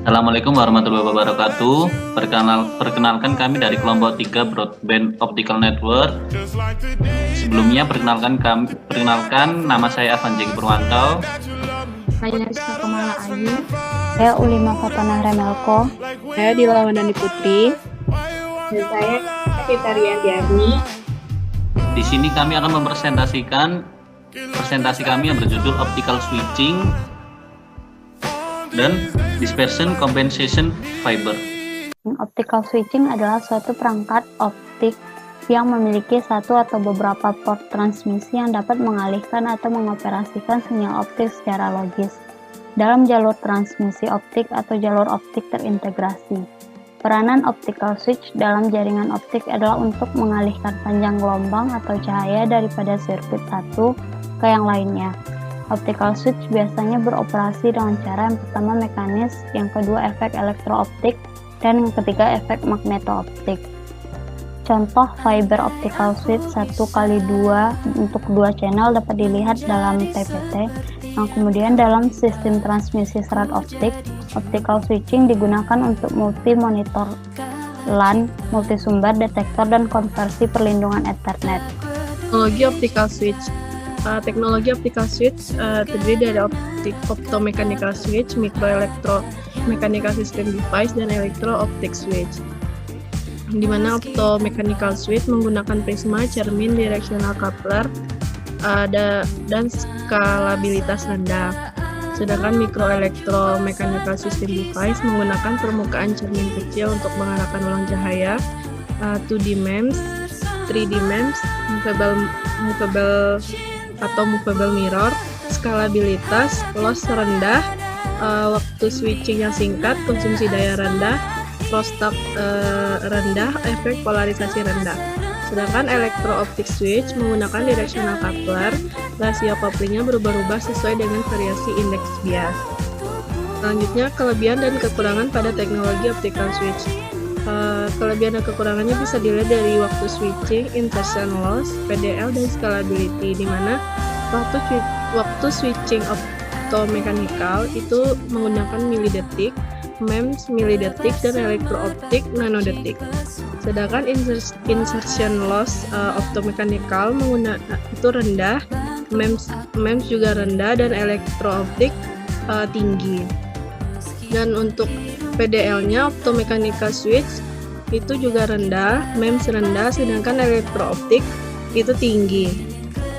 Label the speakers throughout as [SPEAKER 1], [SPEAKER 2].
[SPEAKER 1] Assalamualaikum warahmatullahi wabarakatuh. Perkenalkan kami dari kelompok 3 Broadband Optical Network. Sebelumnya perkenalkan nama saya Afan Jeki Purwantau.
[SPEAKER 2] Saya Rizka Kamala Ayu.
[SPEAKER 3] Saya Ulima Fatanah Remelko.
[SPEAKER 4] Saya Dila Wandani Putri.
[SPEAKER 2] Dan saya Fitarian Diarni.
[SPEAKER 1] Di sini kami akan mempresentasikan presentasi kami yang berjudul Optical Switching dan Dispersion Compensation Fiber.
[SPEAKER 3] Optical switching adalah suatu perangkat optik yang memiliki satu atau beberapa port transmisi yang dapat mengalihkan atau mengoperasikan sinyal optik secara logis dalam jalur transmisi optik atau jalur optik terintegrasi. Peranan optical switch dalam jaringan optik adalah untuk mengalihkan panjang gelombang atau cahaya daripada sirkuit satu ke yang lainnya. Optical switch biasanya beroperasi dengan cara yang pertama mekanis, yang kedua efek elektrooptik, dan yang ketiga efek magnetooptik. Contoh fiber optical switch 1x2 untuk 2 channel dapat dilihat dalam TPT, yang kemudian dalam sistem transmisi serat optik, optical switching digunakan untuk multi-monitor LAN, multisumber, detektor, dan konversi perlindungan Ethernet.
[SPEAKER 4] Teknologi optical switch. Teknologi optical switch terdiri dari optomechanical switch, microelectromechanical system device, dan electro-optic switch. Di mana optomechanical switch menggunakan prisma, cermin, directional coupler, dan skalabilitas rendah. Sedangkan microelectromechanical system device menggunakan permukaan cermin kecil untuk mengarahkan ulang cahaya, 2D MEMS, 3D MEMS, movable mirror, skalabilitas, loss rendah, waktu switching yang singkat, konsumsi daya rendah, crosstalk rendah, efek polarisasi rendah. Sedangkan electro-optic switch menggunakan directional coupler, rasio couplingnya berubah-ubah sesuai dengan variasi indeks bias. Selanjutnya, kelebihan dan kekurangan pada teknologi optical switch. Kelebihan dan kekurangannya bisa dilihat dari waktu switching, insertion loss, PDL, dan scalability, di mana waktu switching optomechanical itu menggunakan milidetik, MEMS milidetik, dan electro-optic nanodetik. Sedangkan insertion loss optomechanical itu rendah, MEMS juga rendah, dan electro-optic tinggi. Dan untuk PDL-nya optomechanical switch itu juga rendah, MEMS rendah, sedangkan electro-optic itu tinggi.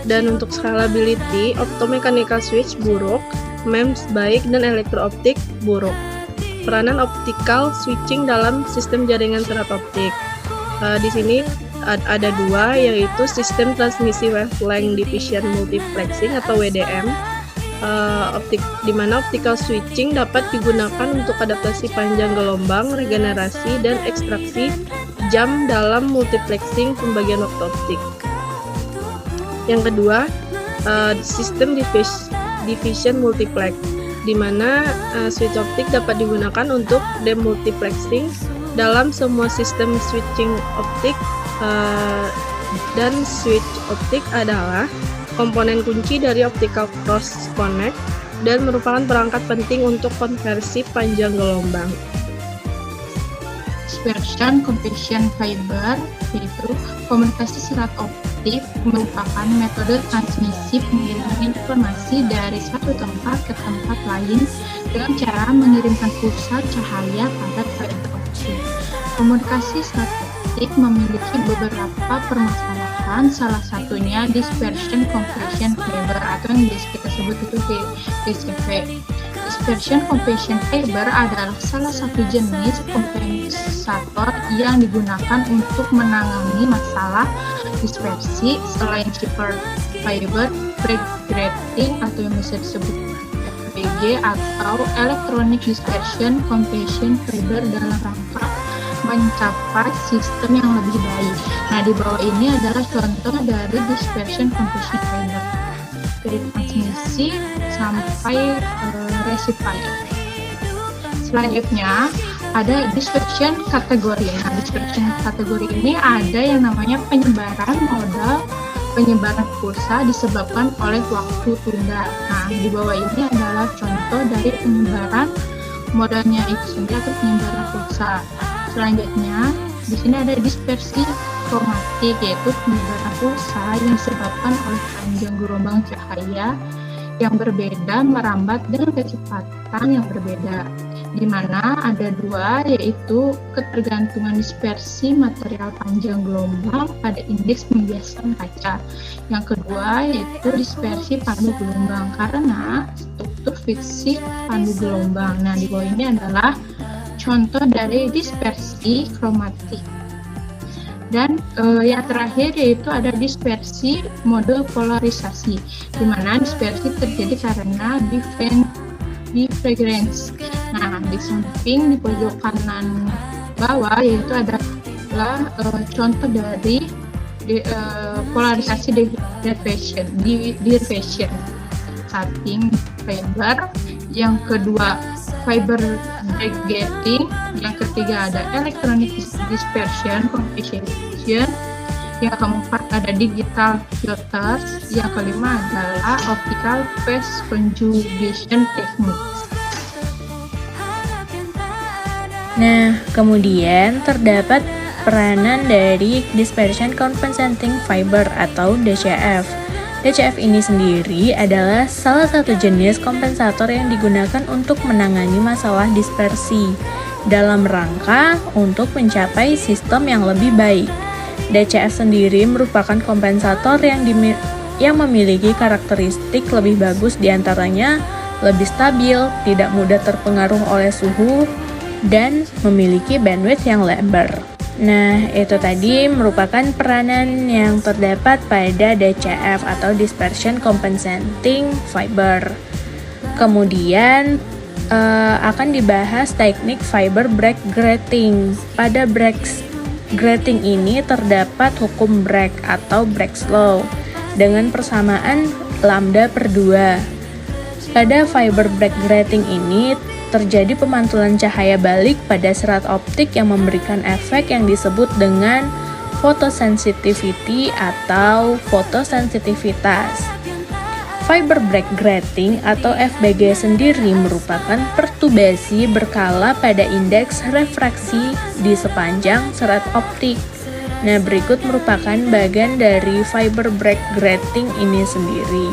[SPEAKER 4] Dan untuk scalability, optomechanical switch buruk, MEMS baik, dan electro-optic buruk. Peranan optical switching dalam sistem jaringan serat optik. Di sini ada dua, yaitu sistem transmisi wavelength division multiplexing atau WDM, di mana optical switching dapat digunakan untuk adaptasi panjang gelombang, regenerasi, dan ekstraksi jam dalam multiplexing pembagian waktu optik. Yang kedua, sistem division multiplex, di mana switch optik dapat digunakan untuk demultiplexing dalam semua sistem switching optik, dan switch optik adalah komponen kunci dari optical cross connect dan merupakan perangkat penting untuk konversi panjang gelombang.
[SPEAKER 2] Dispersion Compensation Fiber, yaitu komunikasi serat optik, merupakan metode transmisi pengiriman informasi dari satu tempat ke tempat lain dengan cara mengirimkan pulsa cahaya pada fiber optik. Komunikasi serat optik memiliki beberapa permasalahan, salah satunya dispersion compression fiber atau yang biasa kita sebut itu DCF. Dispersion compression fiber adalah salah satu jenis kompensator yang digunakan untuk menangani masalah dispersi selain chipper fiber, break grating atau yang bisa disebut FPG, atau electronic dispersion compression fiber dalam rangka mencapai sistem yang lebih baik. Nah, di bawah ini adalah contoh dari dispersion compression fiber dari transmisi sampai rectifier. Selanjutnya ada dispersion kategori. Nah, dispersion kategori ini ada yang namanya penyebaran modal, penyebaran pulsa disebabkan oleh waktu tunda. Nah, di bawah ini adalah contoh dari penyebaran modenya itu sendiri atau penyebaran pulsa. Selanjutnya, di sini ada dispersi kromatik, yaitu penyebaran pulsa yang disebabkan oleh panjang gelombang cahaya yang berbeda merambat dengan kecepatan yang berbeda, di mana ada dua, yaitu ketergantungan dispersi material panjang gelombang pada indeks pembiasan kaca. Yang kedua yaitu dispersi pandu gelombang karena struktur fisik pandu gelombang. Nah, di bawah ini adalah contoh dari dispersi kromatik. Dan yang terakhir yaitu ada dispersi mode polarisasi, di mana dispersi terjadi karena divergence. Nah, di samping di pojok kanan bawah yaitu adalah contoh dari polarisasi diversion. Samping fiber, yang kedua fiber degrading, yang ketiga ada electronic dispersion compression, yang keempat ada digital filters, yang kelima adalah optical phase conjugation techniques.
[SPEAKER 5] Nah, kemudian terdapat peranan dari dispersion compensating fiber atau DCF. DCF ini sendiri adalah salah satu jenis kompensator yang digunakan untuk menangani masalah dispersi dalam rangka untuk mencapai sistem yang lebih baik. DCF sendiri merupakan kompensator yang memiliki karakteristik lebih bagus, diantaranya lebih stabil, tidak mudah terpengaruh oleh suhu, dan memiliki bandwidth yang lebar. Nah, itu tadi merupakan peranan yang terdapat pada DCF atau Dispersion Compensating Fiber. Kemudian akan dibahas teknik fiber break grating. Pada break grating ini terdapat hukum break atau Break's law dengan persamaan lambda per 2. Pada fiber break grating ini terjadi pemantulan cahaya balik pada serat optik yang memberikan efek yang disebut dengan photosensitivity atau fotosensitivitas. Fiber break grating atau FBG sendiri merupakan pertubasi berkala pada indeks refraksi di sepanjang serat optik. Nah, berikut merupakan bagian dari fiber break grating ini sendiri.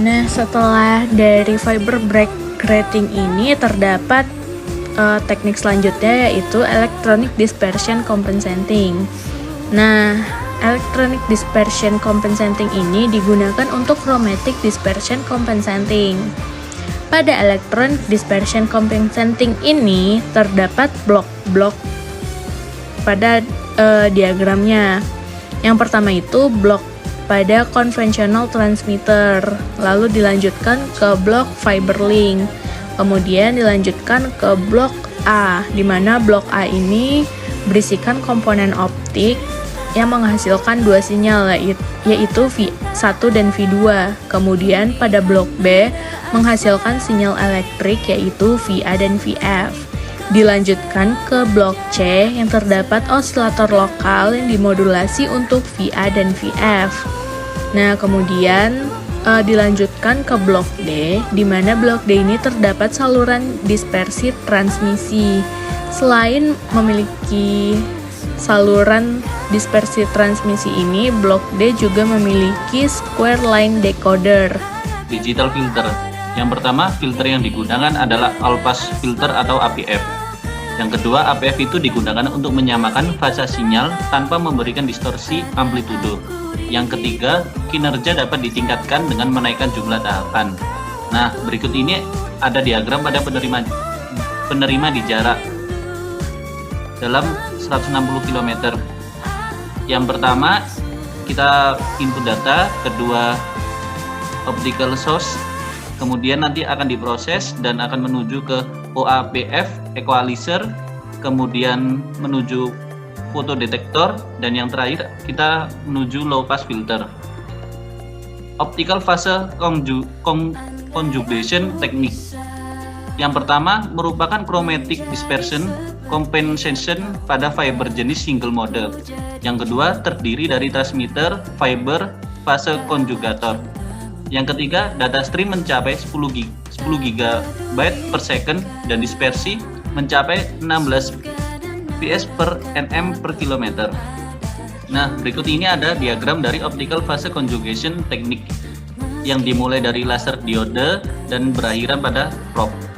[SPEAKER 5] Nah, setelah dari fiber break grating ini terdapat teknik selanjutnya yaitu electronic dispersion compensating. Nah, electronic dispersion compensating ini digunakan untuk chromatic dispersion compensating. Pada electronic dispersion compensating ini terdapat blok-blok pada diagramnya. Yang pertama itu blok pada konvensional transmitter, lalu dilanjutkan ke blok fiber link, kemudian dilanjutkan ke blok A, di mana blok A ini berisikan komponen optik yang menghasilkan dua sinyal, yaitu V1 dan V2. Kemudian pada blok B menghasilkan sinyal elektrik, yaitu VA dan VF. Dilanjutkan ke blok C yang terdapat osilator lokal yang dimodulasi untuk VA dan VF. Nah, kemudian dilanjutkan ke blok D, di mana blok D ini terdapat saluran dispersi transmisi. Selain memiliki saluran dispersi transmisi ini, blok D juga memiliki square line decoder.
[SPEAKER 1] Digital filter. Yang pertama, filter yang digunakan adalah all pass filter atau APF. Yang kedua, APF itu digunakan untuk menyamakan fasa sinyal tanpa memberikan distorsi amplitudo. Yang ketiga, kinerja dapat ditingkatkan dengan menaikkan jumlah tahapan. Nah, berikut ini ada diagram pada penerima di jarak dalam 160 km. Yang pertama, kita input data, kedua optical source, kemudian nanti akan diproses dan akan menuju ke OAPF, equalizer, kemudian menuju fotodetektor, dan yang terakhir kita menuju low pass filter. Optical phase conjugation technique. Yang pertama merupakan chromatic dispersion compensation pada fiber jenis single mode. Yang kedua terdiri dari transmitter, fiber, fase konjugator. Yang ketiga, data stream mencapai 10 GB per second dan dispersi mencapai 16 fps per nm per kilometer. Nah, berikut ini ada diagram dari optical phase conjugation teknik yang dimulai dari laser diode dan berakhiran pada probe.